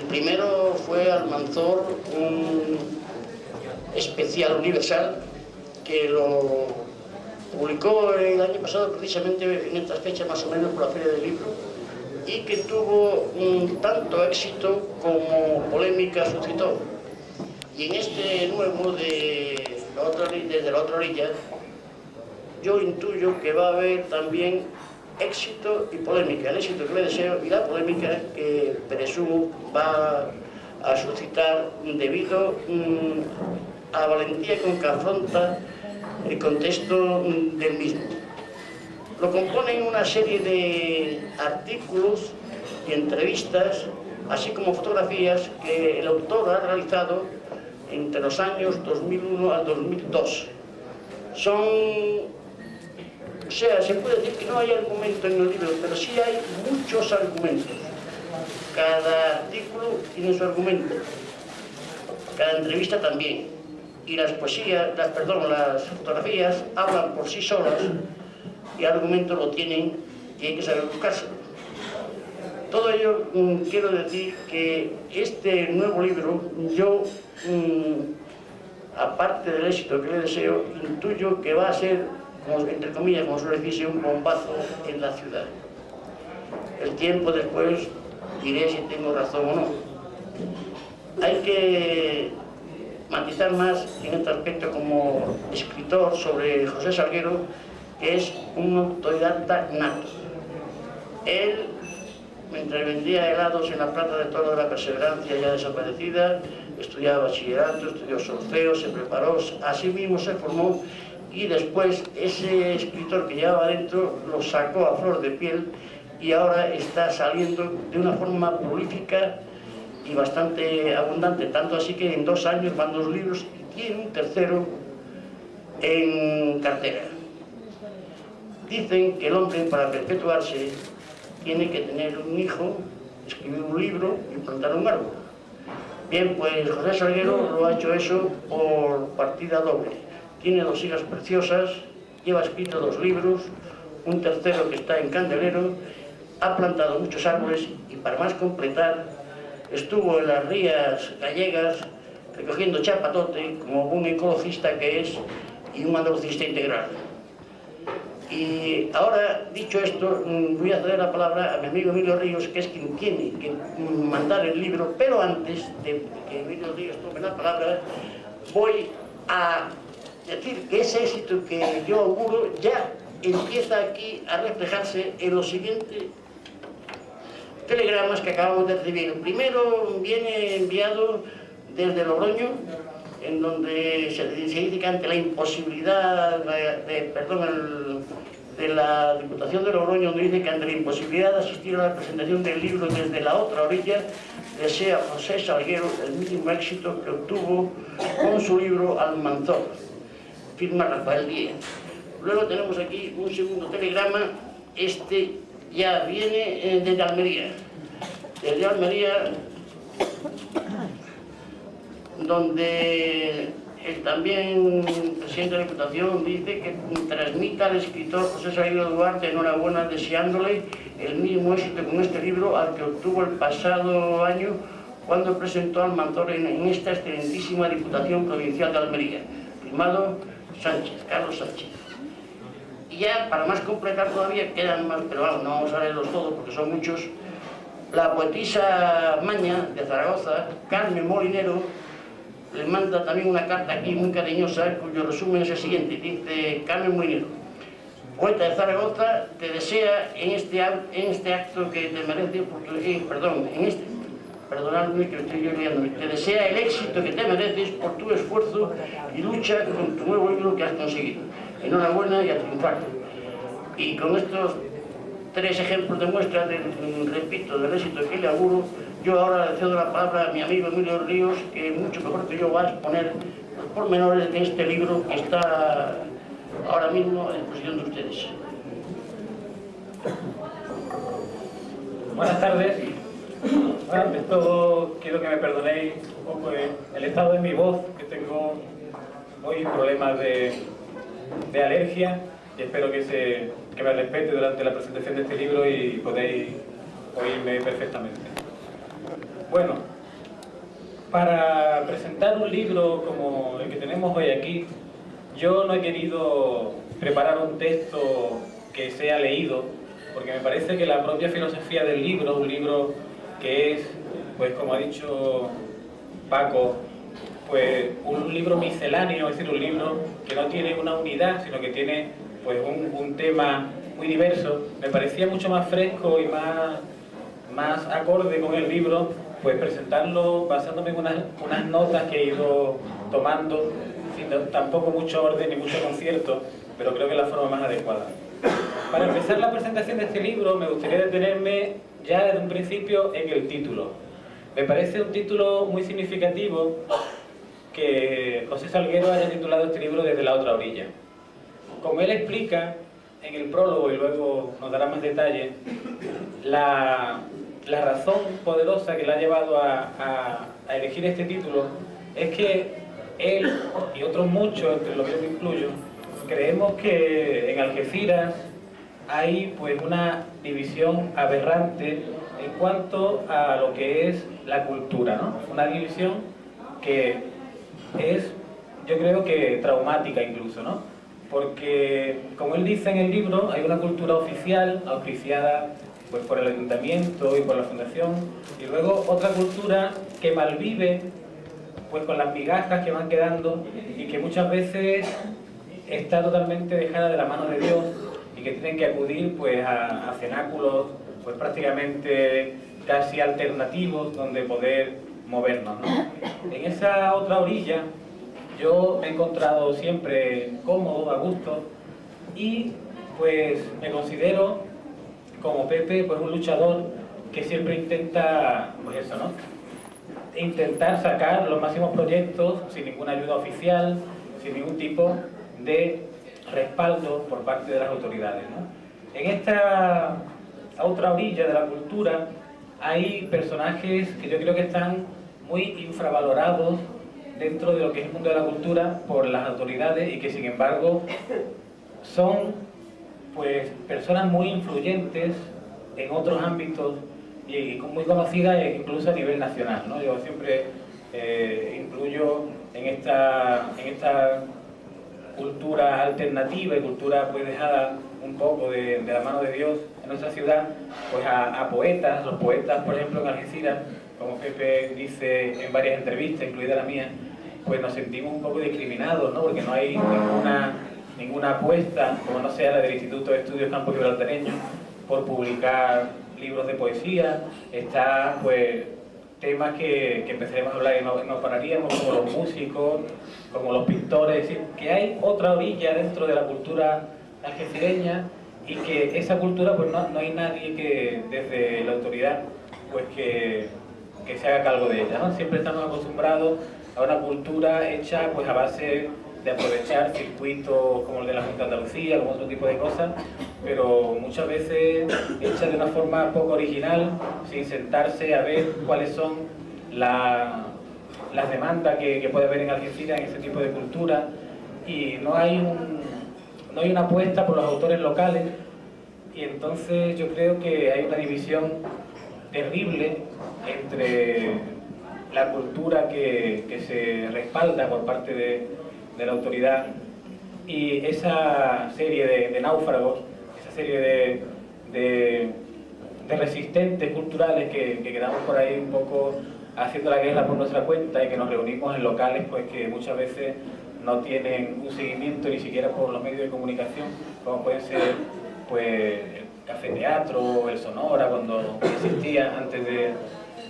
Primero fue Almanzor, un especial universal que lo publicó el año pasado, precisamente en estas fechas más o menos, por la Feria del Libro, y que tuvo tanto éxito como polémica suscitó. Y en este nuevo Desde la otra orilla, yo intuyo que va a haber también éxito y polémica. El éxito que le deseo y la polémica que presumo va a suscitar debido a la valentía con que afronta el contexto del mismo. Lo componen una serie de artículos y entrevistas, así como fotografías que el autor ha realizado entre los años 2001 al 2002. O sea, se puede decir que no hay argumento en el libro, pero sí hay muchos argumentos. Cada artículo tiene su argumento, cada entrevista también. Y las fotografías hablan por sí solas y el argumento lo tienen y hay que saber buscárselo. Todo ello quiero decir que este nuevo libro, yo, aparte del éxito que le deseo, intuyo que va a ser, entre comillas, como suele decirse, un bombazo en la ciudad. El tiempo después diré si tengo razón o no. Hay que matizar más en este aspecto como escritor sobre José Salguero, que es un autodidacta nato. Él, mientras vendía helados en la Plaza de Toro de la Perseverancia ya desaparecida, estudiaba bachillerato, estudió solfeo, se preparó, así mismo se formó. Y después ese escritor que llevaba adentro lo sacó a flor de piel y ahora está saliendo de una forma prolífica y bastante abundante, tanto así que en 2 años van 2 libros y tiene un tercero en cartera. Dicen que el hombre, para perpetuarse, tiene que tener un hijo, escribir un libro y plantar un árbol. Bien, pues José Salguero lo ha hecho eso por partida doble. Tiene 2 hijas preciosas, lleva escrito 2 libros, un tercero que está en candelero, ha plantado muchos árboles y, para más completar, estuvo en las rías gallegas recogiendo chapatote como un ecologista que es y un andalucista integral. Y ahora, dicho esto, voy a ceder la palabra a mi amigo Emilio Ríos, que es quien tiene que mandar el libro, pero antes de que Emilio Ríos tome la palabra, voy a decir que ese éxito que yo auguro ya empieza aquí a reflejarse en los siguientes telegramas que acabamos de recibir. El primero viene enviado desde Logroño, en donde se dice que ante la imposibilidad de la Diputación de Logroño, donde dice que ante la imposibilidad de asistir a la presentación del libro desde la otra orilla, desea a José Salguero el mismo éxito que obtuvo con su libro Almanzor. Firma Rafael Díez. Luego tenemos aquí un segundo telegrama, este ya viene desde Almería. Desde Almería, donde el también presidente de la Diputación dice que transmita al escritor José Salguero Duarte enhorabuena, deseándole el mismo éxito con este libro al que obtuvo el pasado año cuando presentó Almanzor en esta excelentísima Diputación Provincial de Almería. Firmado Sánchez, Carlos Sánchez. Y ya, para más completar todavía, quedan más, pero vamos, no vamos a leerlos todos porque son muchos. La poetisa maña de Zaragoza, Carmen Molinero, le manda también una carta aquí muy cariñosa, cuyo resumen es el siguiente. Dice: Carmen Molinero, poeta de Zaragoza, te desea en este acto que te merece, perdonadme que estoy yo liándome, te desea el éxito que te mereces por tu esfuerzo y lucha con tu nuevo libro que has conseguido. Enhorabuena y a triunfar. Y con estos 3 ejemplos de muestra, repito, del éxito que le auguro, yo ahora le cedo la palabra a mi amigo Emilio Ríos, que mucho mejor que yo va a exponer los pormenores de este libro que está ahora mismo a disposición de ustedes. Buenas tardes. Bueno, ante todo quiero que me perdonéis un poco el estado de mi voz, que tengo hoy problemas de alergia, y espero que me respete durante la presentación de este libro y podéis oírme perfectamente. Bueno, para presentar un libro como el que tenemos hoy aquí, yo no he querido preparar un texto que sea leído, porque me parece que la propia filosofía del libro, un libro que es, pues como ha dicho Paco, pues un libro misceláneo, es decir, un libro que no tiene una unidad, sino que tiene pues un tema muy diverso, me parecía mucho más fresco y más acorde con el libro, pues presentarlo basándome en unas notas que he ido tomando, sin tampoco mucho orden ni mucho concierto, pero creo que es la forma más adecuada. Para empezar la presentación de este libro me gustaría detenerme ya desde un principio en el título. Me parece un título muy significativo que José Salguero haya titulado este libro Desde la otra orilla. Como él explica en el prólogo y luego nos dará más detalles, la razón poderosa que le ha llevado a elegir este título es que él y otros muchos, entre los que yo me incluyo, creemos que en Algeciras hay pues una división aberrante en cuanto a lo que es la cultura, ¿no? Una división que es, yo creo que traumática incluso, ¿no? Porque, como él dice en el libro, hay una cultura oficial, auspiciada pues por el ayuntamiento y por la fundación, y luego otra cultura que malvive pues con las migajas que van quedando y que muchas veces está totalmente dejada de la mano de Dios y que tienen que acudir pues a cenáculos pues prácticamente casi alternativos donde poder movernos, ¿no? En esa otra orilla yo me he encontrado siempre cómodo, a gusto, y pues me considero como Pepe pues un luchador que siempre intenta pues eso, ¿no? Intentar sacar los máximos proyectos sin ninguna ayuda oficial, sin ningún tipo de respaldo por parte de las autoridades, ¿no? En esta otra orilla de la cultura hay personajes que yo creo que están muy infravalorados dentro de lo que es el mundo de la cultura por las autoridades y que sin embargo son pues personas muy influyentes en otros ámbitos y muy conocidas incluso a nivel nacional, ¿no? Yo siempre incluyo en esta cultura alternativa y cultura pues dejada un poco de la mano de Dios en nuestra ciudad, pues a poetas. Los poetas, por ejemplo, en Algeciras, como Pepe dice en varias entrevistas, incluida la mía, pues nos sentimos un poco discriminados, ¿no? Porque no hay ninguna apuesta, como no sea la del Instituto de Estudios Campo Gibraltareño, por publicar libros de poesía. Está pues temas que empezaremos a hablar y no pararíamos, como los músicos, como los pintores, es decir, que hay otra orilla dentro de la cultura algecireña y que esa cultura pues no hay nadie que desde la autoridad pues que se haga cargo de ella, ¿no? Siempre estamos acostumbrados a una cultura hecha pues a base de aprovechar circuitos como el de la Junta de Andalucía, como otro tipo de cosas, pero muchas veces hecha de una forma poco original, sin sentarse a ver cuáles son las demandas que puede haber en Algeciras en ese tipo de cultura, y no hay una apuesta por los autores locales, y entonces yo creo que hay una división terrible entre la cultura que se respalda por parte de la autoridad y esa serie de náufragos, esa serie de resistentes culturales que quedamos por ahí un poco haciendo la guerra por nuestra cuenta y que nos reunimos en locales pues que muchas veces no tienen un seguimiento ni siquiera por los medios de comunicación, como pueden ser pues el Café Teatro, el Sonora, cuando existía antes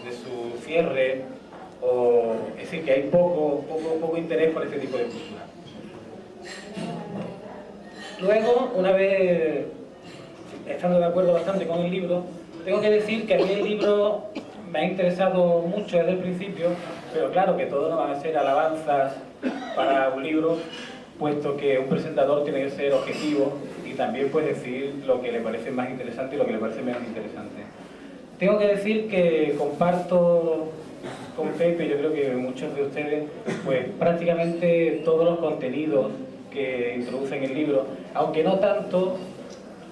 su cierre, o es decir, que hay poco interés por este tipo de cultura. Luego, una vez estando de acuerdo bastante con el libro, tengo que decir que a mí el libro me ha interesado mucho desde el principio, pero claro que todo no van a ser alabanzas para un libro, puesto que un presentador tiene que ser objetivo y también puede decir lo que le parece más interesante y lo que le parece menos interesante. Tengo que decir que comparto con Pepe, yo creo que muchos de ustedes, pues prácticamente todos los contenidos que introducen el libro, aunque no tanto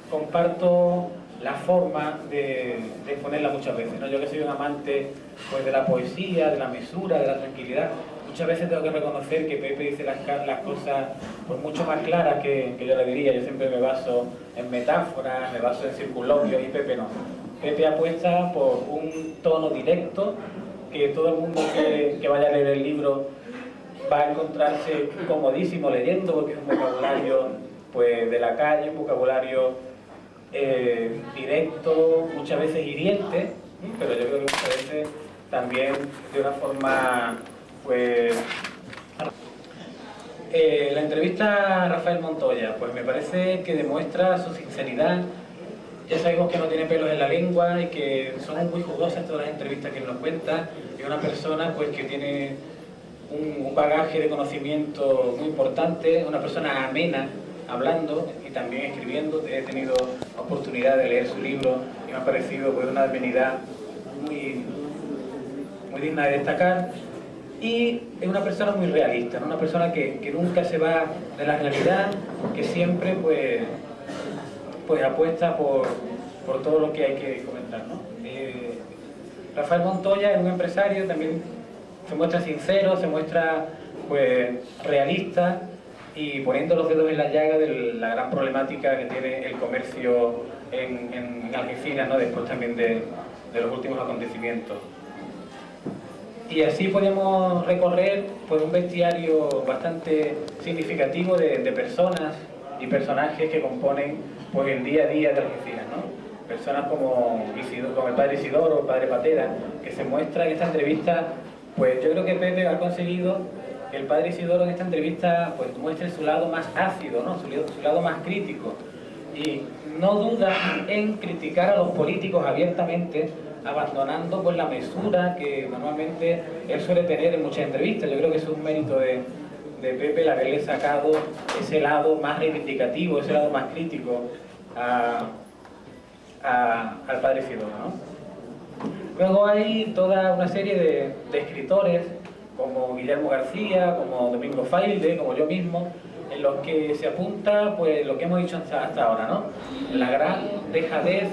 comparto la forma de exponerla muchas veces, ¿no? Yo que soy un amante pues, de la poesía, de la mesura, de la tranquilidad, muchas veces tengo que reconocer que Pepe dice las cosas pues, mucho más claras que yo le diría. Yo siempre me baso en metáforas, me baso en circunloquios y Pepe no. Pepe apuesta por un tono directo, que todo el mundo que vaya a leer el libro va a encontrarse comodísimo leyendo, porque es un vocabulario pues, de la calle, un vocabulario directo, muchas veces hiriente, pero yo creo que muchas veces también de una forma pues... la entrevista a Rafael Montoya, pues me parece que demuestra su sinceridad. Ya sabemos que no tiene pelos en la lengua y que son muy jugosas todas las entrevistas que él nos cuenta. Es una persona pues que tiene un bagaje de conocimiento muy importante, una persona amena hablando y también escribiendo. He tenido oportunidad de leer su libro y me ha parecido pues, una amenidad muy digna de destacar. Y es una persona muy realista, ¿no? Una persona que nunca se va de la realidad, que siempre pues apuesta por todo lo que hay que comentar, ¿no? Rafael Montoya es un empresario, también se muestra sincero, se muestra pues realista y poniendo los dedos en la llaga de la gran problemática que tiene el comercio en Algeciras, ¿no? Después también de los últimos acontecimientos. Y así podemos recorrer pues, un bestiario bastante significativo de personas y personajes que componen pues, el día a día de Algeciras, ¿no? Personas como el padre Isidoro, el padre Patera, que se muestra en esta entrevista. Pues yo creo que Pepe ha conseguido que el padre Isidoro en esta entrevista pues, muestre su lado más ácido, ¿no? su lado más crítico. Y no duda en criticar a los políticos abiertamente, abandonando pues, la mesura que normalmente él suele tener en muchas entrevistas. Yo creo que es un mérito de Pepe el haberle sacado ese lado más reivindicativo, ese lado más crítico al padre Isidoro, ¿no? Luego hay toda una serie de escritores como Guillermo García, como Domingo Failde, como yo mismo, en los que se apunta pues lo que hemos dicho hasta ahora, ¿no? La gran dejadez,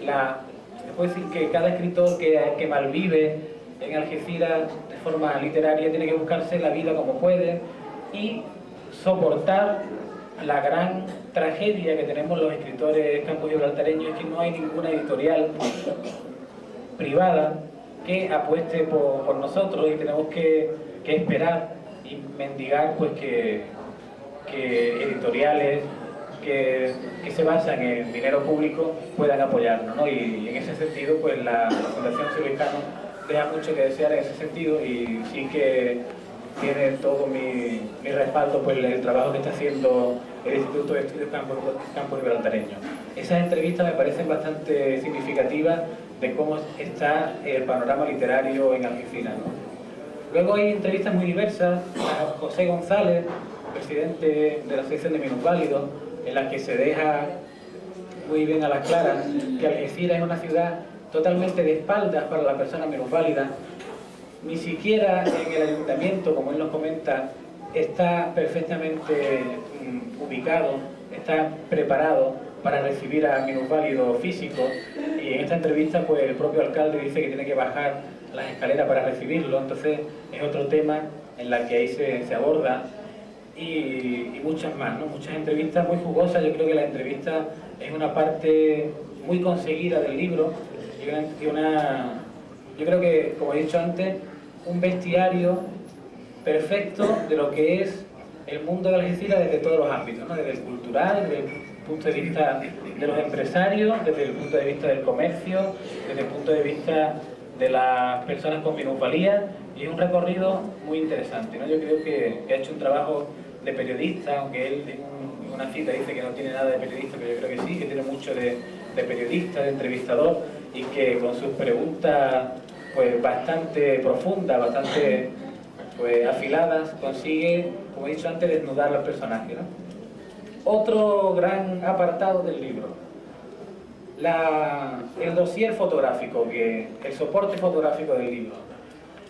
se puede decir que cada escritor que malvive en Algeciras de forma literaria tiene que buscarse la vida como puede y soportar la gran tragedia que tenemos los escritores campo-gibraltareños, es que no hay ninguna editorial privada que apueste por nosotros y tenemos que esperar y mendigar pues que editoriales que se basan en dinero público puedan apoyarnos, ¿no? Y en ese sentido pues la Fundación Silvescano deja mucho que desear en ese sentido y sí que tiene todo mi respaldo pues el trabajo que está haciendo el Instituto de Estudios Campo Gibraltareños. Esas entrevistas me parecen bastante significativas de cómo está el panorama literario en Algeciras, ¿no? Luego hay entrevistas muy diversas a José González, presidente de la Asociación de Minusválidos, en las que se deja muy bien a las claras que Algeciras es una ciudad totalmente de espaldas para la persona minusválida. Ni siquiera en el ayuntamiento, como él nos comenta, está perfectamente ubicado, está preparado para recibir a minusválidos físicos, y en esta entrevista pues el propio alcalde dice que tiene que bajar las escaleras para recibirlo. Entonces es otro tema en la que ahí se aborda y muchas más, ¿no? Muchas entrevistas muy jugosas. Yo creo que la entrevista es una parte muy conseguida del libro yo creo que, como he dicho antes, un bestiario perfecto de lo que es el mundo de Algeciras desde todos los ámbitos, ¿no? Desde el cultural, desde el punto de vista de los empresarios, desde el punto de vista del comercio, desde el punto de vista de las personas con minusvalía, y es un recorrido muy interesante, ¿no? Yo creo que ha hecho un trabajo de periodista, aunque él en una cita dice que no tiene nada de periodista, pero yo creo que sí, que tiene mucho de periodista, de entrevistador, y que con sus preguntas pues bastante profundas, bastante pues afiladas, consigue, como he dicho antes, desnudar los personajes, ¿no? Otro gran apartado del libro, el dossier fotográfico, el soporte fotográfico del libro.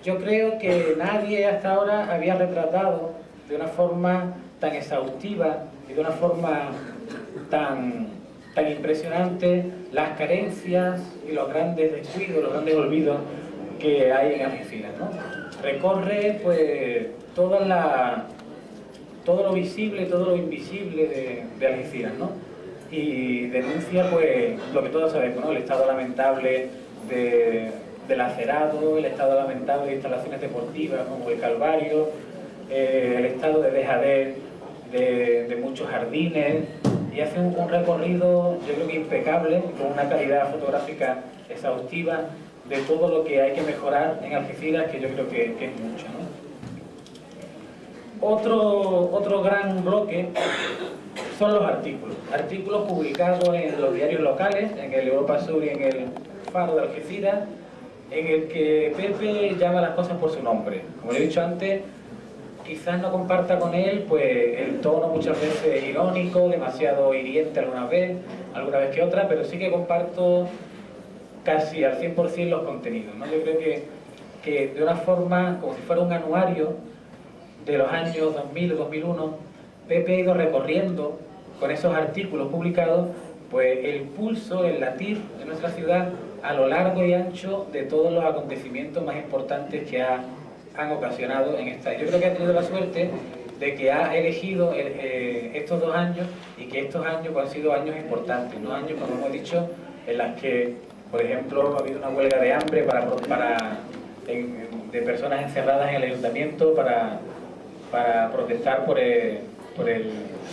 Yo creo que nadie hasta ahora había retratado de una forma tan exhaustiva y de una forma tan impresionante las carencias y los grandes descuidos, los grandes olvidos que hay en Algeciras, ¿no? Recorre pues todo lo visible y todo lo invisible de Algeciras, ¿no? Y denuncia pues lo que todos sabemos, ¿no? El estado lamentable del acerado, el estado lamentable de instalaciones deportivas como el Calvario, el estado de dejadez de muchos jardines, y hace un recorrido, yo creo que impecable, con una calidad fotográfica exhaustiva de todo lo que hay que mejorar en Algeciras, que yo creo que es mucho, ¿no? Otro gran bloque son los artículos publicados en los diarios locales, en el Europa Sur y en el Faro de Algeciras, en el que Pepe llama las cosas por su nombre. Como le he dicho antes, quizás no comparta con él pues el tono muchas veces irónico, demasiado hiriente alguna vez que otra, pero sí que comparto casi al 100% los contenidos, ¿no? Yo creo que de una forma, como si fuera un anuario de los años 2000, 2001, Pepe ha ido recorriendo con esos artículos publicados pues el pulso, el latir de nuestra ciudad a lo largo y ancho de todos los acontecimientos más importantes que han ocasionado en esta. Yo creo que ha tenido la suerte de que ha elegido estos 2 años, y que estos años pues, han sido años importantes, ¿no? Años, como hemos dicho, en las que, por ejemplo, ha habido una huelga de hambre de personas encerradas en el ayuntamiento para protestar por el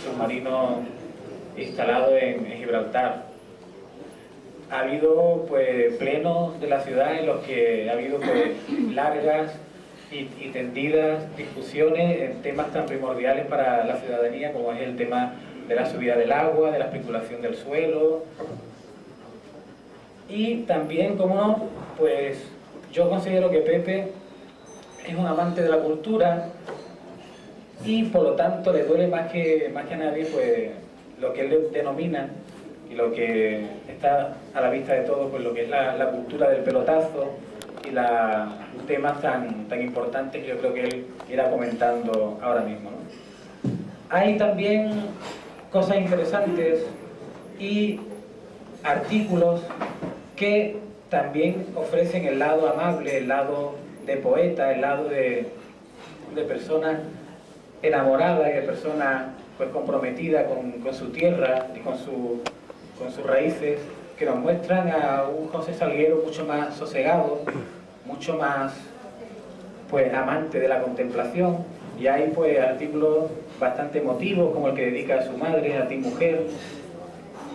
submarino instalado en Gibraltar. Ha habido pues plenos de la ciudad en los que ha habido pues largas y tendidas discusiones en temas tan primordiales para la ciudadanía como es el tema de la subida del agua, de la especulación del suelo. Y también, como no, pues yo considero que Pepe es un amante de la cultura y por lo tanto le duele más que a nadie pues lo que él denomina y lo que está a la vista de todos, pues lo que es la cultura del pelotazo y temas tan importantes que yo creo que él irá comentando ahora mismo, ¿no? Hay también cosas interesantes y artículos que también ofrecen el lado amable, el lado de poeta, el lado de persona enamorada y de persona pues comprometida con su tierra y con sus raíces, que nos muestran a un José Salguero mucho más sosegado, mucho más pues amante de la contemplación, y hay pues artículos bastante emotivos como el que dedica a su madre, a ti mujer.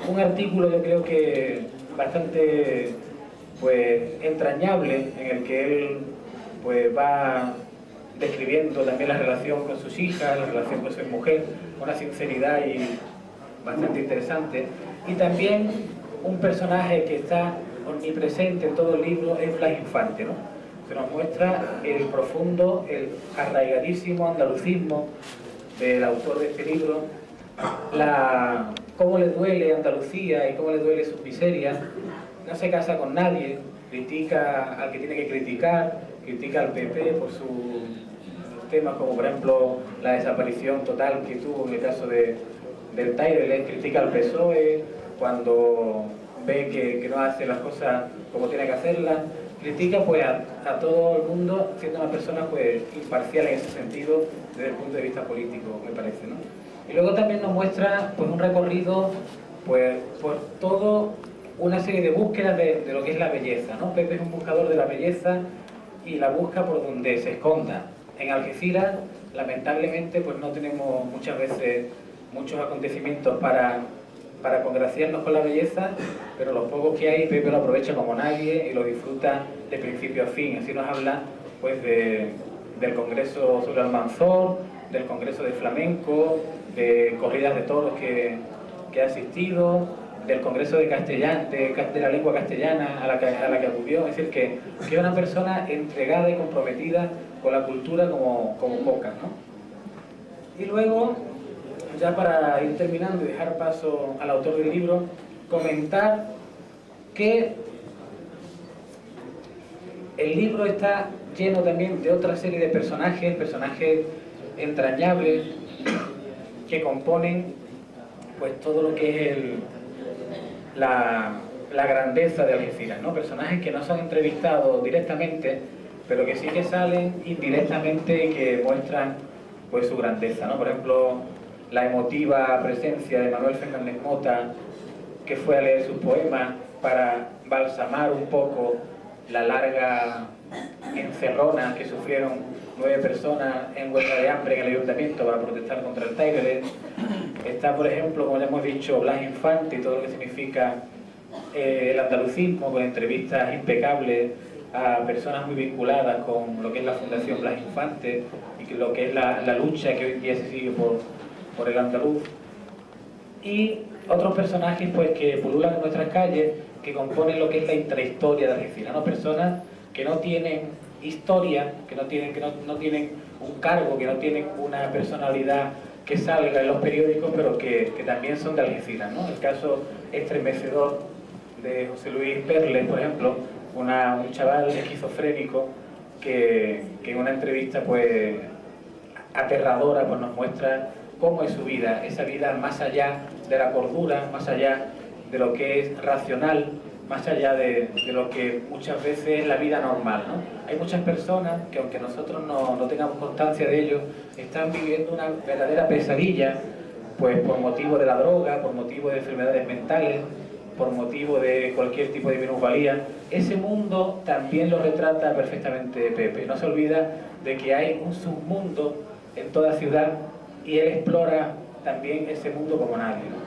Un artículo yo creo que bastante pues entrañable, en el que él pues va describiendo también la relación con sus hijas, la relación con su mujer, con una sinceridad y bastante interesante. Y también un personaje que está omnipresente en todo el libro es Blas Infante, ¿no? Que nos muestra el profundo, el arraigadísimo andalucismo del autor de este libro, cómo le duele Andalucía y cómo le duele sus miserias. No se casa con nadie, critica al que tiene que criticar, critica al PP por sus temas como por ejemplo la desaparición total que tuvo en el caso del Tayrel, critica al PSOE cuando ve que no hace las cosas como tiene que hacerlas, critica pues a todo el mundo, siendo una persona pues imparcial en ese sentido desde el punto de vista político, me parece, ¿no? Y luego también nos muestra pues un recorrido pues por todo una serie de búsquedas de lo que es la belleza, ¿no? Pepe es un buscador de la belleza y la busca por donde se esconda. En Algeciras, lamentablemente, pues no tenemos muchas veces muchos acontecimientos para para congraciarnos con la belleza, pero los pocos que hay, Pepe lo aprovecha como nadie y lo disfruta de principio a fin. Así nos habla pues del Congreso sobre Almanzor, del Congreso de Flamenco, de corridas de toros que ha asistido, del Congreso de la lengua castellana a la que acudió. Es decir, que es una persona entregada y comprometida con la cultura como pocas, ¿no? Y luego, ya para ir terminando y dejar paso al autor del libro, comentar que el libro está lleno también de otra serie de personajes entrañables que componen pues todo lo que es la grandeza de Algeciras, ¿no? Personajes que no son entrevistados directamente, pero que sí que salen indirectamente y que muestran pues su grandeza, ¿no? Por ejemplo, la emotiva presencia de Manuel Fernández Mota, que fue a leer sus poemas para balsamar un poco la larga encerrona que sufrieron 9 personas en huelga de hambre en el ayuntamiento para protestar contra el Táigere. Está, por ejemplo, como ya hemos dicho, Blas Infante y todo lo que significa el andalucismo, con entrevistas impecables a personas muy vinculadas con lo que es la Fundación Blas Infante y lo que es la lucha que hoy día se sigue por el andaluz. Y otros personajes pues que pululan en nuestras calles, que componen lo que es la intrahistoria de Algeciras, ¿no? Personas que no tienen historia, que no tienen un cargo, que no tienen una personalidad que salga en los periódicos, pero que también son de Algeciras, ¿no? El caso estremecedor de José Luis Perles, por ejemplo, un chaval esquizofrénico que en una entrevista pues aterradora pues nos muestra cómo es su vida, esa vida más allá de la cordura, más allá de lo que es racional, más allá de lo que muchas veces es la vida normal, ¿no? Hay muchas personas que, aunque nosotros no tengamos constancia de ello, están viviendo una verdadera pesadilla, pues por motivo de la droga, por motivo de enfermedades mentales, por motivo de cualquier tipo de minusvalía. Ese mundo también lo retrata perfectamente Pepe. No se olvida de que hay un submundo en toda ciudad y él explora también ese mundo como nadie, ¿no?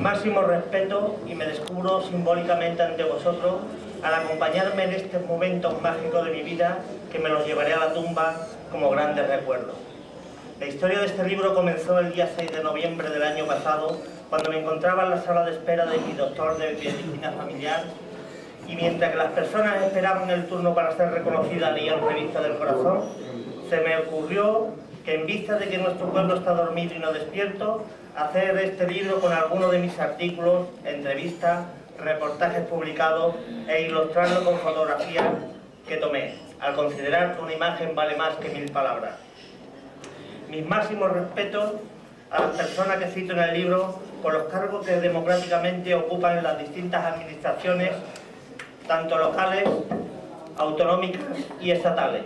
Máximo respeto, y me descubro simbólicamente ante vosotros al acompañarme en estos momentos mágicos de mi vida que me los llevaré a la tumba como grandes recuerdos. La historia de este libro comenzó el día 6 de noviembre del año pasado, cuando me encontraba en la sala de espera de mi doctor de medicina familiar, y mientras que las personas esperaban el turno para ser reconocidas leían Revista del Corazón, se me ocurrió que, en vista de que nuestro pueblo está dormido y no despierto, hacer este libro con algunos de mis artículos, entrevistas, reportajes publicados e ilustrarlo con fotografías que tomé, al considerar que una imagen vale más que 1000 palabras. Mis máximos respetos a las personas que cito en el libro por los cargos que democráticamente ocupan en las distintas administraciones, tanto locales, autonómicas y estatales.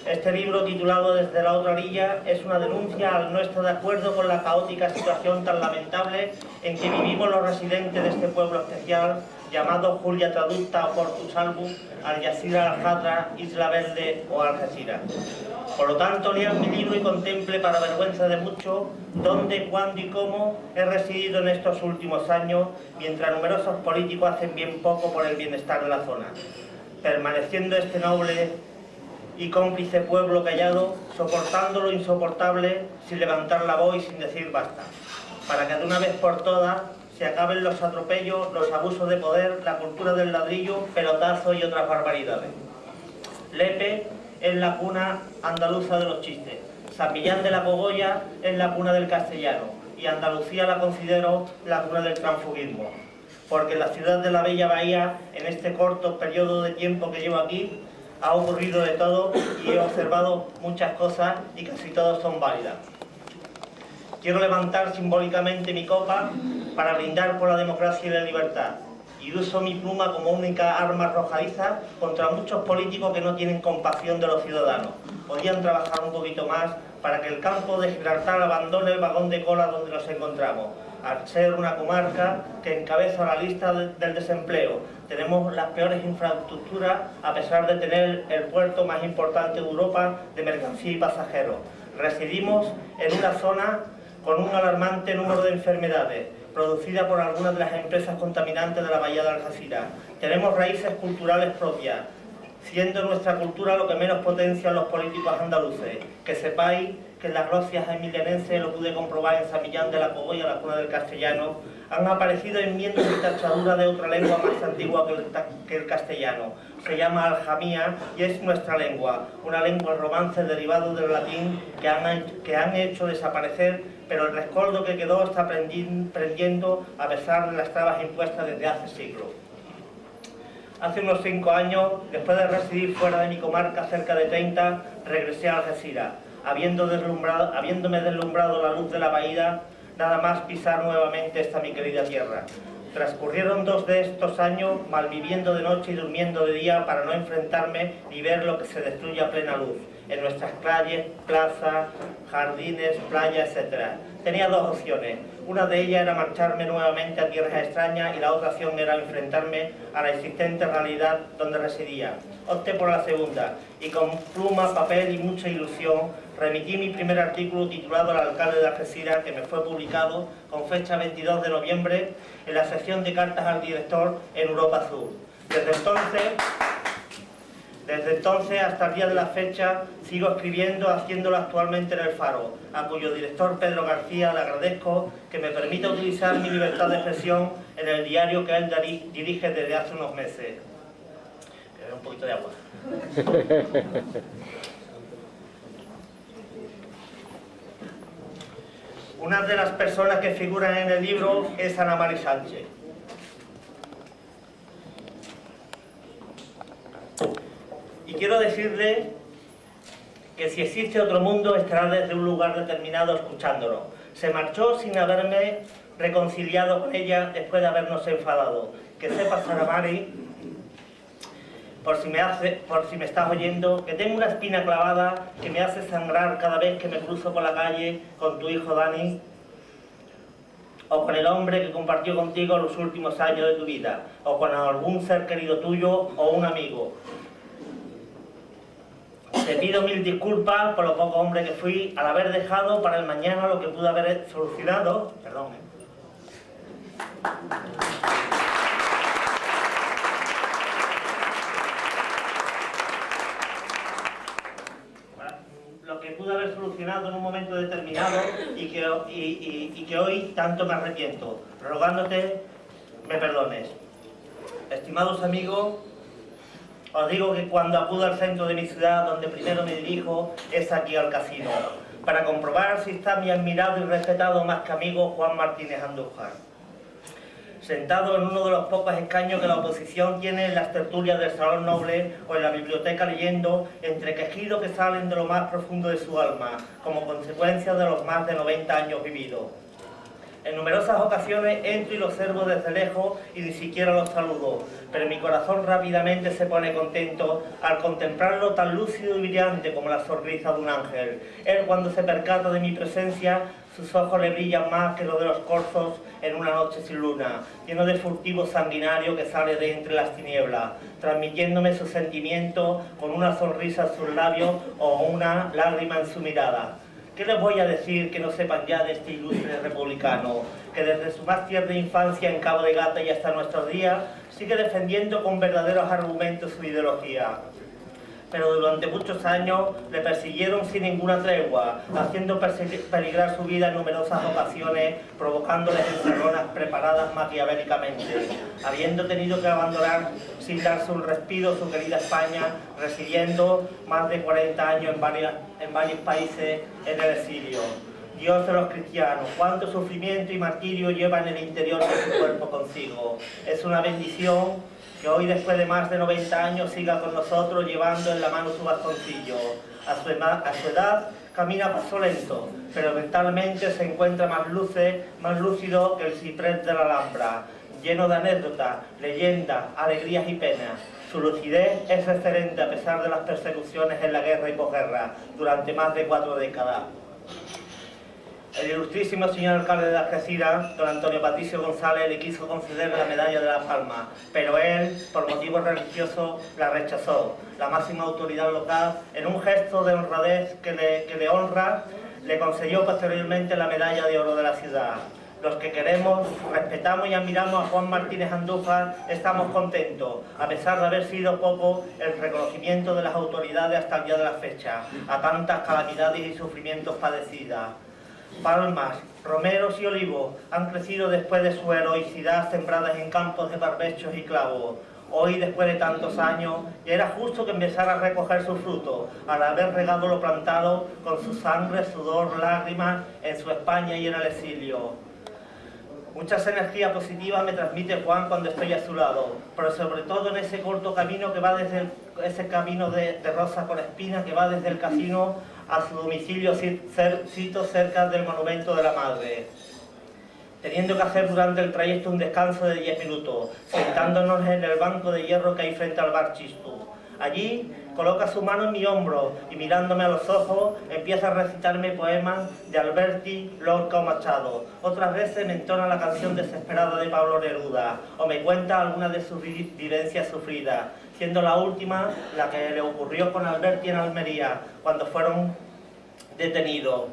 Este libro, titulado Desde la otra orilla, es una denuncia al no estar de acuerdo con la caótica situación tan lamentable en que vivimos los residentes de este pueblo especial, llamado Julia Traducta o Portus Salvo, Algeciras, Aljatra, Isla Verde o Algeciras. Por lo tanto, lean mi libro y contemple, para vergüenza de muchos, dónde, cuándo y cómo he residido en estos últimos años, mientras numerosos políticos hacen bien poco por el bienestar de la zona, permaneciendo este noble y cómplice pueblo callado, soportando lo insoportable sin levantar la voz y sin decir basta, para que de una vez por todas se acaben los atropellos, los abusos de poder, la cultura del ladrillo, pelotazo y otras barbaridades. Lepe es la cuna andaluza de los chistes, San Millán de la Cogolla es la cuna del castellano y Andalucía la considero la cuna del transfugismo, porque en la ciudad de la Bella Bahía, en este corto periodo de tiempo que llevo aquí, ha ocurrido de todo y he observado muchas cosas y casi todas son válidas. Quiero levantar simbólicamente mi copa para brindar por la democracia y la libertad y uso mi pluma como única arma arrojadiza contra muchos políticos que no tienen compasión de los ciudadanos. Podrían trabajar un poquito más para que el campo de Gibraltar abandone el vagón de cola donde nos encontramos. Al ser una comarca que encabeza la lista del desempleo, tenemos las peores infraestructuras a pesar de tener el puerto más importante de Europa de mercancía y pasajeros. Residimos en una zona con un alarmante número de enfermedades, producidas por algunas de las empresas contaminantes de la bahía de Algeciras. Tenemos raíces culturales propias, siendo nuestra cultura lo que menos potencian los políticos andaluces. Que sepáis que en las glosias emilianenses, lo pude comprobar en San Millán de la Cogolla, la cuna del castellano, han aparecido enmiendas y tachaduras de otra lengua más antigua que el castellano. Se llama aljamía y es nuestra lengua, una lengua romance derivado del latín que han hecho desaparecer, pero el rescoldo que quedó está prendiendo a pesar de las trabas impuestas desde hace siglos. Hace unos 5 años, después de residir fuera de mi comarca cerca de 30, regresé a Algeciras, habiéndome deslumbrado la luz de la bahía, nada más pisar nuevamente esta mi querida tierra. Transcurrieron 2 de estos años malviviendo de noche y durmiendo de día para no enfrentarme ni ver lo que se destruye a plena luz en nuestras calles, plazas, jardines, playas, etc. Tenía 2 opciones. Una de ellas era marcharme nuevamente a tierras extrañas y la otra opción era enfrentarme a la existente realidad donde residía. Opté por la segunda y con pluma, papel y mucha ilusión remití mi primer artículo titulado El alcalde de Algeciras, que me fue publicado con fecha 22 de noviembre en la sección de cartas al director en Europa Sur. Desde entonces hasta el día de la fecha sigo escribiendo, haciéndolo actualmente en El Faro, a cuyo director Pedro García le agradezco que me permita utilizar mi libertad de expresión en el diario que él dirige desde hace unos meses. Un poquito de agua. Una de las personas que figuran en el libro es Ana Mari Sánchez. Y quiero decirle que si existe otro mundo estará desde un lugar determinado escuchándolo. Se marchó sin haberme reconciliado con ella después de habernos enfadado. Que sepas, Ana Mari, por si me estás oyendo, que tengo una espina clavada que me hace sangrar cada vez que me cruzo por la calle con tu hijo Dani o con el hombre que compartió contigo los últimos años de tu vida, o con algún ser querido tuyo o un amigo. Te pido 1000 disculpas por lo poco hombre que fui al haber dejado para el mañana lo que pude haber solucionado. Perdón. Lo que pude haber solucionado en un momento determinado y que hoy tanto me arrepiento, rogándote me perdones. Estimados amigos, os digo que cuando acudo al centro de mi ciudad, donde primero me dirijo, es aquí al casino, para comprobar si está mi admirado y respetado más que amigo Juan Martínez Andújar, sentado en uno de los pocos escaños que la oposición tiene en las tertulias del Salón Noble o en la biblioteca leyendo entre quejidos que salen de lo más profundo de su alma, como consecuencia de los más de 90 años vividos. En numerosas ocasiones entro y lo observo desde lejos y ni siquiera lo saludo, pero mi corazón rápidamente se pone contento al contemplarlo tan lúcido y brillante como la sonrisa de un ángel. Él, cuando se percata de mi presencia, sus ojos le brillan más que los de los corzos en una noche sin luna, lleno de furtivo sanguinario que sale de entre las tinieblas, transmitiéndome su sentimiento con una sonrisa en sus labios o una lágrima en su mirada. ¿Qué les voy a decir que no sepan ya de este ilustre republicano, que desde su más tierna infancia en Cabo de Gata y hasta nuestros días sigue defendiendo con verdaderos argumentos su ideología? Pero durante muchos años le persiguieron sin ninguna tregua, haciendo peligrar su vida en numerosas ocasiones, provocándoles encerronas preparadas maquiavélicamente, habiendo tenido que abandonar sin darse un respiro su querida España, residiendo más de 40 años en varios países en el exilio. Dios de los cristianos, cuánto sufrimiento y martirio lleva en el interior de su cuerpo consigo. Es una bendición que hoy, después de más de 90 años, siga con nosotros llevando en la mano su bastoncillo. A su edad camina a paso lento, pero mentalmente se encuentra más lúcido que el ciprés de la Alhambra. lleno de anécdotas, leyendas, alegrías y penas. Su lucidez es excelente a pesar de las persecuciones en la guerra y posguerra durante más de 4 décadas. El ilustrísimo señor alcalde de Algeciras, don Antonio Patricio González, le quiso conceder la medalla de la Palma, pero él, por motivos religiosos, la rechazó. La máxima autoridad local, en un gesto de honradez que le honra, le concedió posteriormente la medalla de oro de la ciudad. Los que queremos, respetamos y admiramos a Juan Martínez Andújar estamos contentos, a pesar de haber sido poco el reconocimiento de las autoridades hasta el día de la fecha, a tantas calamidades y sufrimientos padecidas. Palmas, romeros y olivos han crecido después de su heroicidad sembradas en campos de barbechos y clavos. Hoy, después de tantos años, ya era justo que empezara a recoger sus frutos, al haber regado lo plantado con su sangre, sudor, lágrimas en su España y en el exilio. Muchas energías positivas me transmite Juan cuando estoy a su lado, pero sobre todo en ese corto camino que va desde ese camino de rosa con espinas que va desde el casino a su domicilio sito cerca del monumento de la Madre, teniendo que hacer durante el trayecto un descanso de 10 minutos, sentándonos en el banco de hierro que hay frente al bar Chistu. Allí coloca su mano en mi hombro y mirándome a los ojos empieza a recitarme poemas de Alberti, Lorca o Machado. Otras veces me entona la canción desesperada de Pablo Neruda o me cuenta alguna de sus vivencias sufridas, siendo la última la que le ocurrió con Alberti en Almería cuando fueron detenidos.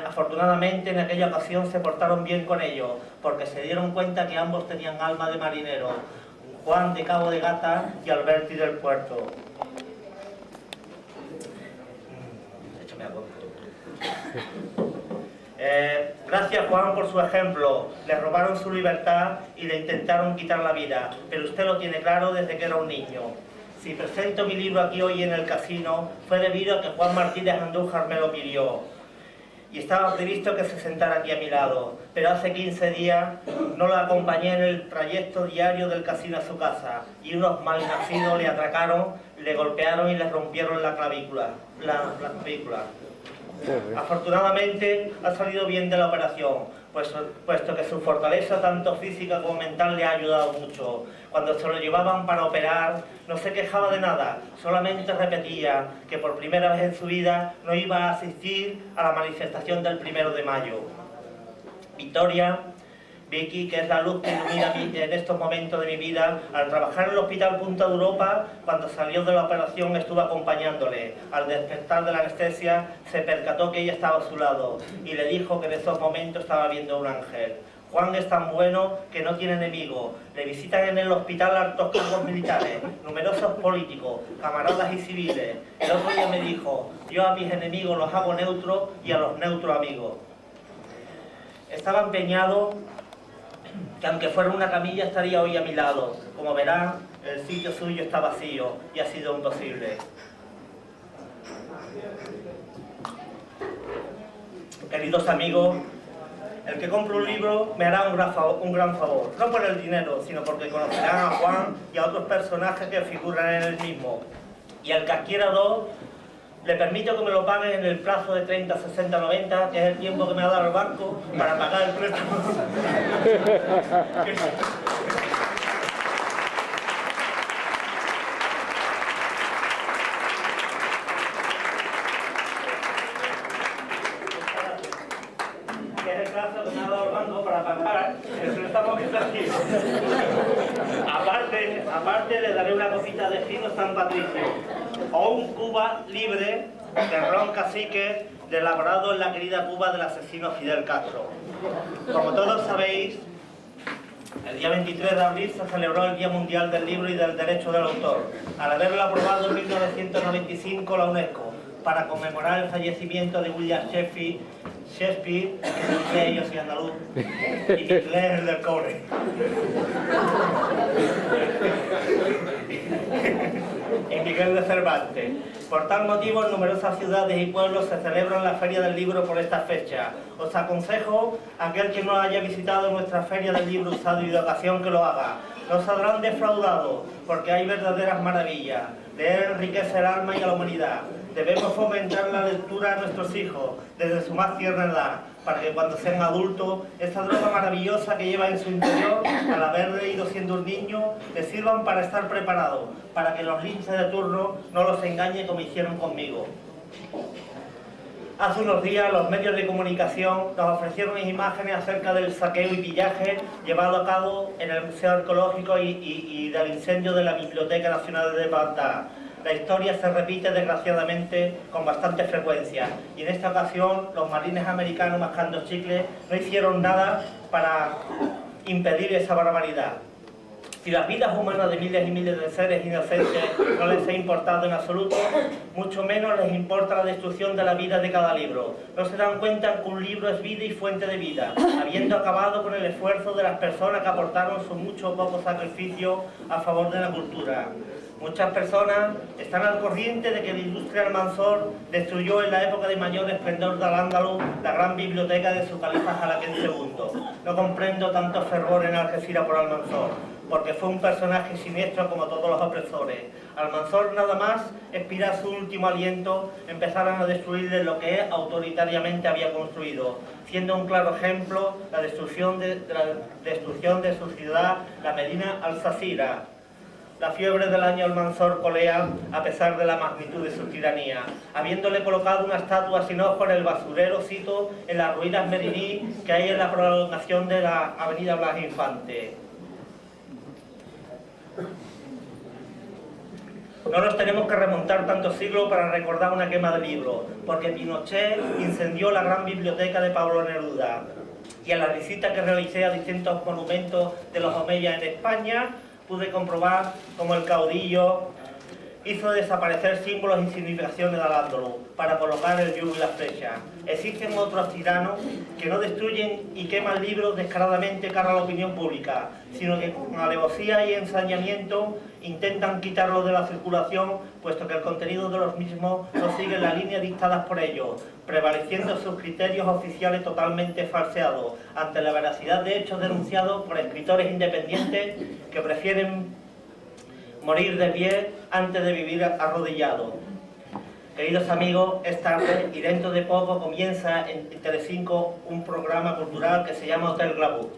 Afortunadamente en aquella ocasión se portaron bien con ellos porque se dieron cuenta que ambos tenían alma de marinero, Juan de Cabo de Gata y Alberti del Puerto. Gracias Juan por su ejemplo. Le robaron su libertad y le intentaron quitar la vida, pero usted lo tiene claro desde que era un niño. Si presento mi libro aquí hoy en el casino fue debido a que Juan Martínez Andújar me lo pidió y estaba previsto que se sentara aquí a mi lado, pero hace 15 días no lo acompañé en el trayecto diario del casino a su casa y unos malnacidos le atracaron, le golpearon y le rompieron la clavícula. Afortunadamente ha salido bien de la operación, puesto que su fortaleza tanto física como mental le ha ayudado mucho. Cuando se lo llevaban para operar no se quejaba de nada, solamente repetía que por primera vez en su vida no iba a asistir a la manifestación del 1 de mayo. Victoria, Vicky, que es la luz que ilumina en estos momentos de mi vida, al trabajar en el Hospital Punta de Europa, cuando salió de la operación estuve acompañándole. Al despertar de la anestesia se percató que ella estaba a su lado y le dijo que en esos momentos estaba viendo un ángel. Juan es tan bueno que no tiene enemigos. Le visitan en el hospital altos cargos militares, numerosos políticos, camaradas y civiles. El otro día me dijo, yo a mis enemigos los hago neutros y a los neutros amigos. Estaba empeñado que aunque fuera una camilla estaría hoy a mi lado. Como verán, el sitio suyo está vacío y ha sido imposible. Queridos amigos, el que compre un libro me hará un gran favor, no por el dinero, sino porque conocerán a Juan y a otros personajes que figuran en el mismo. Y el que adquiera 2, le permito que me lo paguen en el plazo de 30, 60, 90, que es el tiempo que me ha dado el banco para pagar el préstamo. Que es el plazo que me ha dado el banco para pagar el préstamo que está aquí. Aparte le daré una copita de fino San Patricio o un Cuba libre de ron cacique elaborado en la querida Cuba del asesino Fidel Castro. Como todos sabéis, el día 23 de abril se celebró el Día Mundial del Libro y del Derecho del Autor, al haberlo aprobado en 1995 la UNESCO, para conmemorar el fallecimiento de William Shakespeare, yo soy andaluz, y mi inglés es el del cobre. Y Miguel de Cervantes. Por tal motivo, en numerosas ciudades y pueblos se celebran la Feria del Libro por esta fecha. Os aconsejo a aquel que no haya visitado nuestra Feria del Libro usado y de ocasión que lo haga. No saldrán defraudados, porque hay verdaderas maravillas. Leer enriquece el alma y a la humanidad. Debemos fomentar la lectura a nuestros hijos desde su más tierna edad, para que cuando sean adultos, esa droga maravillosa que lleva en su interior, al haber leído siendo un niño, les sirvan para estar preparados, para que los linces de turno no los engañen como hicieron conmigo. Hace unos días los medios de comunicación nos ofrecieron imágenes acerca del saqueo y pillaje llevado a cabo en el Museo Arqueológico y del incendio de la Biblioteca Nacional de Bagdad. La historia se repite desgraciadamente con bastante frecuencia y en esta ocasión los marines americanos mascando chicle no hicieron nada para impedir esa barbaridad. Si las vidas humanas de miles y miles de seres inocentes no les ha importado en absoluto, mucho menos les importa la destrucción de la vida de cada libro. No se dan cuenta que un libro es vida y fuente de vida, habiendo acabado con el esfuerzo de las personas que aportaron su mucho o poco sacrificio a favor de la cultura. Muchas personas están al corriente de que la industria Almanzor destruyó en la época de mayor esplendor de Al-Ándalus la gran biblioteca de su califa Jalakén II. No comprendo tanto fervor en Algeciras por Almanzor, porque fue un personaje siniestro como todos los opresores. Almanzor nada más expirar su último aliento, empezaron a destruir lo que él autoritariamente había construido, siendo un claro ejemplo la destrucción de su ciudad, la Medina Alsasira. La fiebre del año Almanzor colea a pesar de la magnitud de su tiranía, habiéndole colocado una estatua sin ojo en el basurero Cito en las ruinas Meriní que hay en la prolongación de la avenida Blas Infante. No nos tenemos que remontar tantos siglos para recordar una quema de libros, porque Pinochet incendió la gran biblioteca de Pablo Neruda. Y en la visita que realicé a distintos monumentos de los Omeyas en España, pude comprobar cómo el caudillo hizo desaparecer símbolos y significaciones de Al-Ándalus para colocar el yugo y la flecha. Existen otros tiranos que no destruyen y queman libros descaradamente cara a la opinión pública, sino que con alevosía y ensañamiento intentan quitarlos de la circulación, puesto que el contenido de los mismos no sigue las líneas dictadas por ellos, prevaleciendo sus criterios oficiales totalmente falseados, ante la veracidad de hechos denunciados por escritores independientes que prefieren morir de pie antes de vivir arrodillado. Queridos amigos, es tarde y dentro de poco comienza en Telecinco un programa cultural que se llama Hotel Glamour.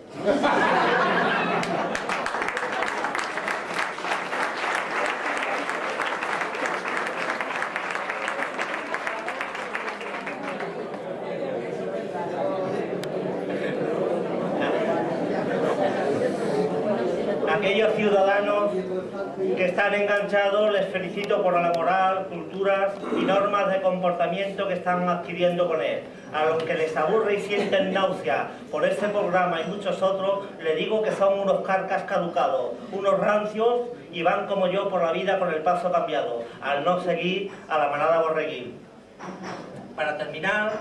Aquellos ciudadanos que están enganchados, les felicito por la moral, culturas y normas de comportamiento que están adquiriendo con él. A los que les aburre y sienten náusea por este programa y muchos otros, les digo que son unos carcas caducados, unos rancios y van como yo por la vida con el paso cambiado, al no seguir a la manada borreguil. Para terminar,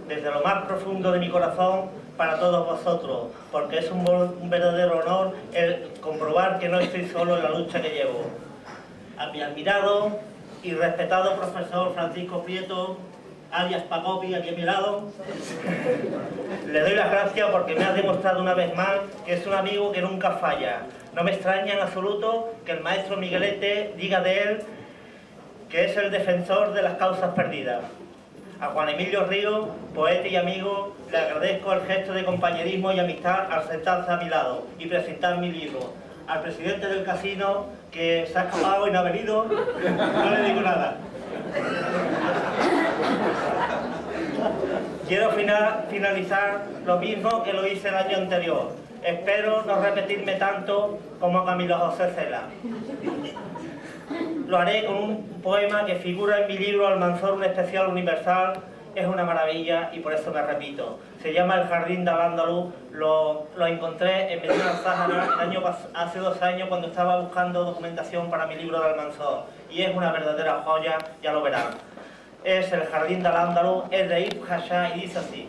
desde lo más profundo de mi corazón, para todos vosotros, porque es un verdadero honor el comprobar que no estoy solo en la lucha que llevo. A mi admirado y respetado profesor Francisco Prieto, alias Pacopi, aquí a mi lado, le doy las gracias porque me ha demostrado una vez más que es un amigo que nunca falla. No me extraña en absoluto que el maestro Miguelete diga de él que es el defensor de las causas perdidas. A Juan Emilio Ríos, poeta y amigo, le agradezco el gesto de compañerismo y amistad al sentarse a mi lado y presentar mi libro. Al presidente del casino, que se ha escapado y no ha venido, no le digo nada. Quiero finalizar lo mismo que lo hice el año anterior. Espero no repetirme tanto como Camilo José Cela. Lo haré con un poema que figura en mi libro Almanzor, un especial universal. Es una maravilla y por eso me repito. Se llama El jardín de Al-Ándalus. Lo encontré en Medina Al-Sáhara hace 2 años cuando estaba buscando documentación para mi libro de Almanzor. Y es una verdadera joya, ya lo verán. Es El jardín de Al-Ándalus, es de Ibn Hashá y dice así: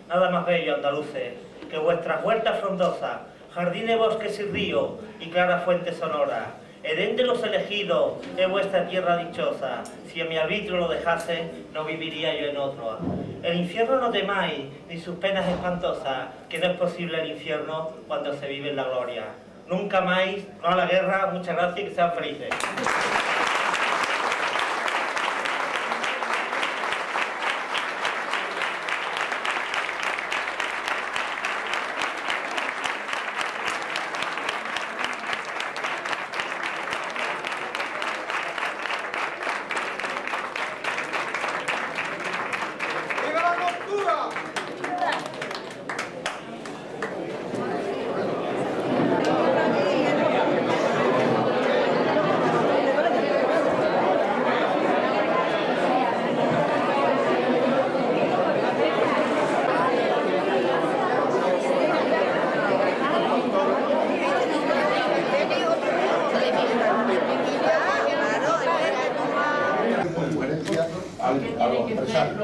nada más bello, andaluces, que vuestras huertas frondosas, jardines, bosques y ríos y claras fuentes sonoras. Edén de los elegidos es vuestra tierra dichosa. Si a mi arbitrio lo dejase, no viviría yo en otro. El infierno no temáis, ni sus penas espantosas, que no es posible el infierno cuando se vive en la gloria. Nunca más, no a la guerra. Muchas gracias y que sean felices. ¿Algo a expresar?